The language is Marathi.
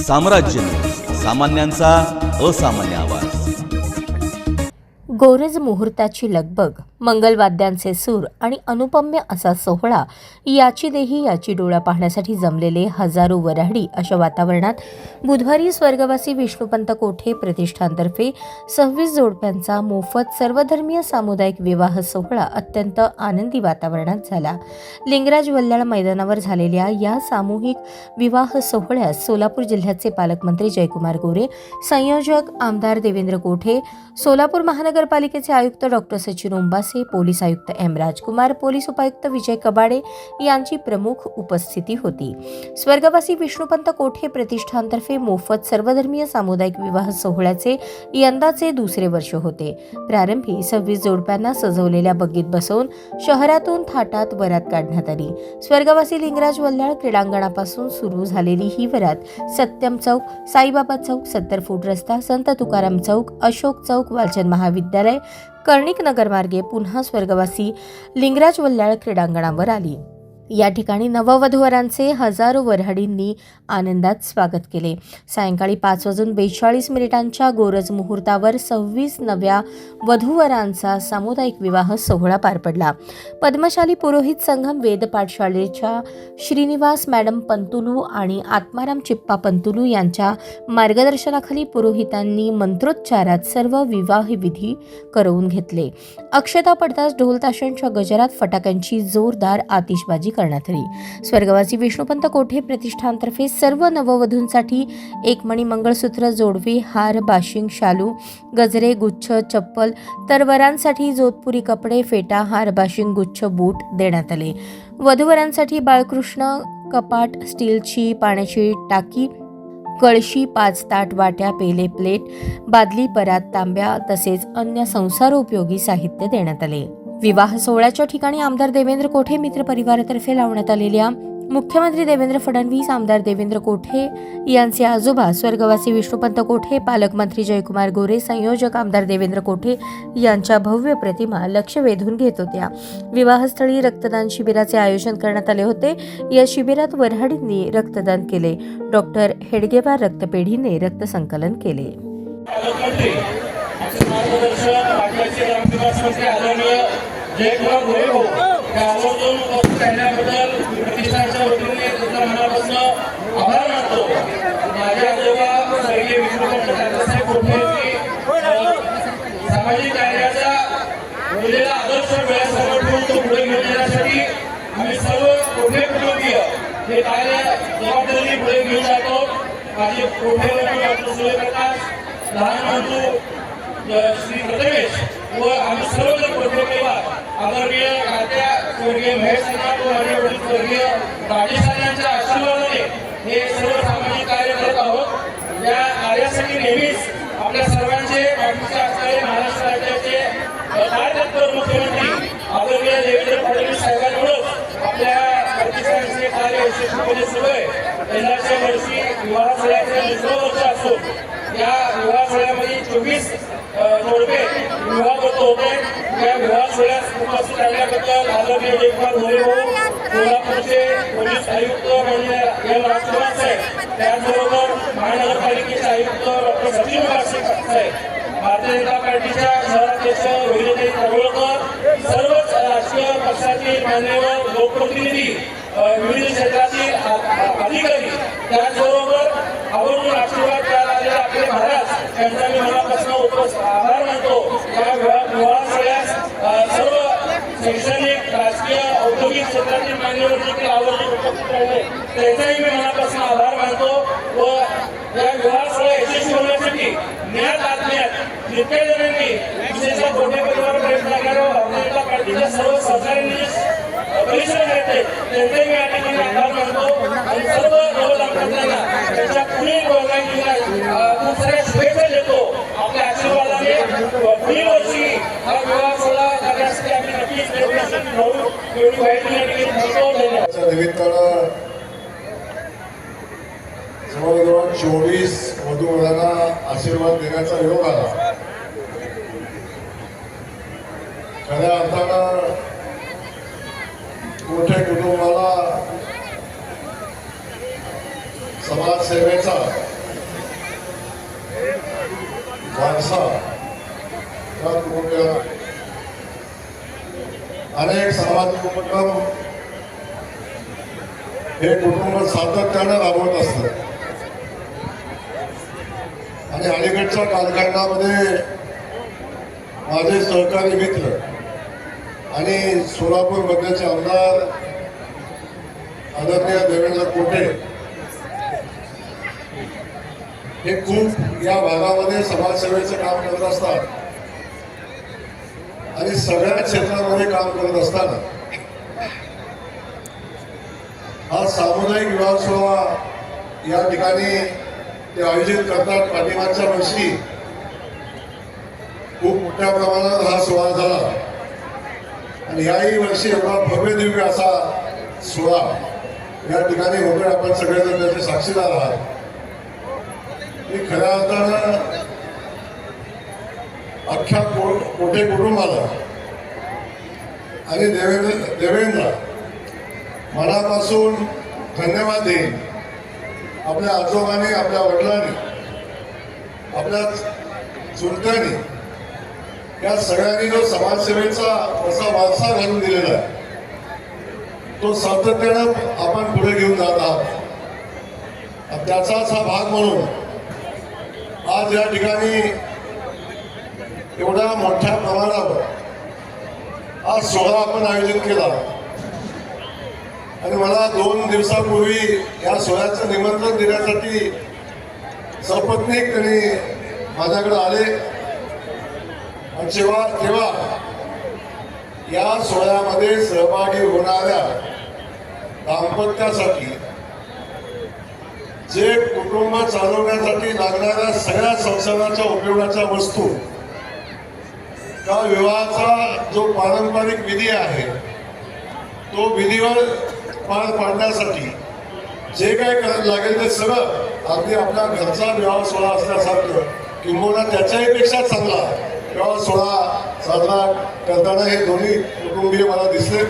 साम्राज्य न्यूज, सामान्यांचा असामान्य आवाज. गोरज मुहूर्ताची लगबग, मंगलवाद्यांचे सूर आणि अनुपम्य असा सोहळा, याची देही याची डोळा पाहण्यासाठी जमलेले हजारो वऱ्हाडी अशा वातावरणात बुधवारी स्वर्गवासी विष्णुपंत कोठे प्रतिष्ठानतर्फे 26 जोडप्यांचा मोफत सर्वधर्मीय सामुदायिक विवाह सोहळा अत्यंत आनंदी वातावरणात झाला. लिंगराज वल्लाळ मैदानावर झालेल्या या सामूहिक विवाह सोहळ्यात सोलापूर जिल्ह्याचे पालकमंत्री जयकुमार गोरे, संयोजक आमदार देवेंद्र कोठे, सोलापूर महानगरपालिकेचे आयुक्त डॉक्टर सचिन उंबासे, पोलीस आयुक्त एम राजकुमार, पोलीस उपायुक्त विजय कबाडे यांची प्रमुख उपस्थिती होती. स्वर्गवासी विष्णुपंत कोठे प्रतिष्ठानतर्फे मोफत सर्वधर्मीय सामुदायिक विवाह सोहळ्याचे यंदाचे दुसरे वर्ष होते. प्रारंभी 26 जोडप्यांना सजवलेल्या बग्गीत बसवून शहरातून थाटात वरात काढण्यात आली. स्वर्गवासी लिंगराज वल्लाळ क्रीडांगणापासून सुरू झालेली ही वरात सत्यम चौक, साईबाबा चौक, 70 फूट रस्ता, संत तुकाराम चौक, अशोक चौक, वालचंद महाविद्यालय, कर्णिक नगरमार्गे पुन्हा स्वर्गवासी लिंगराज वल्लाळ क्रीडांगणावर आली. या ठिकाणी नववधूवरांचे हजारो वऱ्हाडींनी आनंदात स्वागत केले. सायंकाळी 5:42 गोरज मुहूर्तावर 26 नव्या वधूवरांचा सामुदायिक विवाह सोहळा पार पडला. पद्मशाली पुरोहित संगम वेद पाठशाळेच्या श्रीनिवास मॅडम पंतुलू आणि आत्माराम चिप्पा पंतुलू यांच्या मार्गदर्शनाखाली पुरोहितांनी मंत्रोच्चारात सर्व विवाह विधी करवून घेतले. अक्षता पडताच ढोल ताशांच्या गजरात फटाक्यांची जोरदार आतिषबाजी करण्यात आली. स्वर्गवासी विष्णुपंत कोठे प्रतिष्ठानतर्फे सर्व नववधूंसाठी एक मणी मंगळसूत्र, जोडवी, हार, बाशिंग, शालू, गजरे, गुच्छ, चप्पल, तर वरांसाठी जोधपुरी कपडे, फेटा, हार, बाशिंग, गुच्छ, बूट देण्यात आले. वधूवरांसाठी बाळकृष्ण कपाट, स्टीलची पाण्याची टाकी, कळशी, 5 ताट, वाट्या, पेले, प्लेट, बादली, परात, तांब्या तसेच अन्य संसारोपयोगी साहित्य देण्यात आले. विवाह सोहळ्याच्या ठिकाणी आमदार देवेंद्र कोठे मित्र परिवारातर्फे लावण्यात आलेल्या मुख्यमंत्री देवेंद्र फडणवीस, आमदार देवेंद्र कोठे यांचे आजोबा स्वर्गवासी विष्णुपंत कोठे, पालकमंत्री जयकुमार गोरे, संयोजक आमदार देवेंद्र कोठे यांच्या भव्य प्रतिमा लक्ष वेधून घेत होत्या. विवाहस्थळी रक्तदान शिबिराचे आयोजन करण्यात आले होते. या शिबिरात वऱ्हाडींनी रक्तदान केले. डॉक्टर हेडगेवार रक्तपेढीने रक्तसंकलन केले. जयकुमार गोरे हो या आवर्जून करण्याबद्दल प्रतिष्ठानच्या वतीने तुमच्या मनापासून आभार मानतो. माझ्या आजोबा स्वर्गीय विष्णुपंत दादासाहेब कोठे सामाजिक कार्याचा मुलीला आदर्श डोळ्यासमोर ठेवून तो पुढे घेऊन जाण्यासाठी आम्ही सर्व कोठे कुटुंबीय हे कार्य जबाबदारी पुढे घेऊन जातो. माझे कोठे डॉक्टर सूर्यप्रकाश, लहान बंधू श्री प्रथमेश व आम्ही सर्वजण कोठे परिवार आदरणीय तात्या स्वर्गीय महेश व माझे वडील स्वर्गीय राजेश यांच्या आशीर्वादाने हे सर्व सामाजिक कार्य करत आहोत. या कार्यासाठी नेहमीच आपल्या सर्वांचे पाठीचे असणारे महाराष्ट्र राज्याचे कार्यतत्पर मुख्यमंत्री आदरणीय देवेंद्र फडणवीस साहेबांमुळेच आपल्या प्रतिष्ठानचे कार्य यशस्वीपणे सुरू आहे. यंदाच्या वर्षी विवाह सोहळ्याचे 2रं वर्ष असून या विवाह सोहळ्यामध्ये 24 जोडपे विवाह करत होते. या विवाह सोहळ्यास उपस्थित राहिल्याबद्दल आदरणीय जयकुमार गोरे भाऊ, सोलापूरचे पोलीस आयुक्त माननीय एम राजकुमार साहेब, त्याचबरोबर महानगरपालिकेचे आयुक्त डॉक्टर सचिन उंबासे साहेब, भारतीय जनता पार्टीच्या शहराध्यक्ष रोहिणीताई तळवळकर, सर्वच राजकीय पक्षातील मान्यवर लोकप्रतिनिधी, विविध क्षेत्रातील अधिकारी, त्याचबरोबर आवर्जून आशीर्वाद द्यायला आलेले आपले महाराज यांचा मी मनापासून आभार मानतो. या विवाह सोहळ्यास सर्व शैक्षणिक, राजकीय, औद्योगिक क्षेत्रातील मान्यवर देखील आवर्जून उपस्थित राहिले त्यांचाही मी मनापासून आभार मानतो. व या विवाह सोहळा यशस्वी होण्यासाठी ज्ञात आत्म्यात जितक्या जणांनी विशेषतः कोठे परिवार प्रयत्न करणाऱ्या भारतीय जनता पार्टीच्या सर्व सहकाऱ्यांनी परिश्रम घेतले त्यांचे मी या ठिकाणी आभार मानतो. आणि सर्व नवदंपत्यांना त्यांच्या पुढील वर्गांना खूप साऱ्या शुभेच्छा देतो. आपल्या आशीर्वादाने पुढील वर्षी हा विवाह सोहळा करण्यासाठी आम्ही नक्कीच प्रयत्नशील राहू एवढी माहिती या ठिकाणी म्हणतो. धन्यवाद. जवळजवळ 24 वधूवरांना आशीर्वाद देण्याचा योग आला. खऱ्या अर्थानं कोठे कुटुंबाला समाजसेवेचा वारसा या कुटुंबियाला अनेक सामाजिक उपक्रम हे कुटुंब सातत्यानं राबवत असतं आणि अलीकडच्या कालखंडामध्ये माझे सहकारी मित्र आणि सोलापूर मध्यचे आमदार आदरणीय देवेंद्र कोटे हे खूप या भागामध्ये समाजसेवेचं काम करत असतात आणि सगळ्या क्षेत्रामध्ये काम करत असताना हा सामुदायिक विवाह सोहळा या ठिकाणी ते आयोजित करतात. पाठीमागच्या वर्षी खूप मोठ्या प्रमाणात हा सोहळा झाला आणि याही वर्षी एवढा भव्य दिव्य असा सोहळा या ठिकाणी होतोय. आपण सगळेजण त्याचे साक्षीदार आहात. मी खऱ्या अर्थानं अख्ख्या कोठे कुटुंबाला आणि देवेंद्र मनापासून धन्यवाद देईन. आपल्या आजोबांनी, आपल्या वडिलांनी, आपल्या चुलत्यांनी या सगळ्यांनी जो समाजसेवेचा असा वारसा घालून दिलेला आहे तो सातत्यानं आपण पुढे घेऊन जात आहात. त्याचाच हा भाग म्हणून आज या ठिकाणी एवढ्या मोठ्या प्रमाणावर आज सोहळा आपण आयोजित केला आणि मला 2 दिवसापूर्वी या सोहळ्याचं निमंत्रण देण्यासाठी सपत्नीक त्यांनी माझ्याकडे आले आणि तेव्हा या सोहळ्यामध्ये सहभागी होणाऱ्या दाम्पत्यासाठी जे कुटुंब चालवण्यासाठी लागणाऱ्या सगळ्या संसाराच्या उपयोगाच्या वस्तू, त्या विवाहाचा जो पारंपरिक विधी आहे तो विधीवर पार पाडण्यासाठी जे काय करायला लागेल ते सगळं अगदी आपल्या घरचा विवाह सोहळा असल्यासारखं किंबहुना त्याच्याही पेक्षा चांगला विवाह सोहळा साजरा करताना हे दोन्ही कुटुंबीय मला दिसले.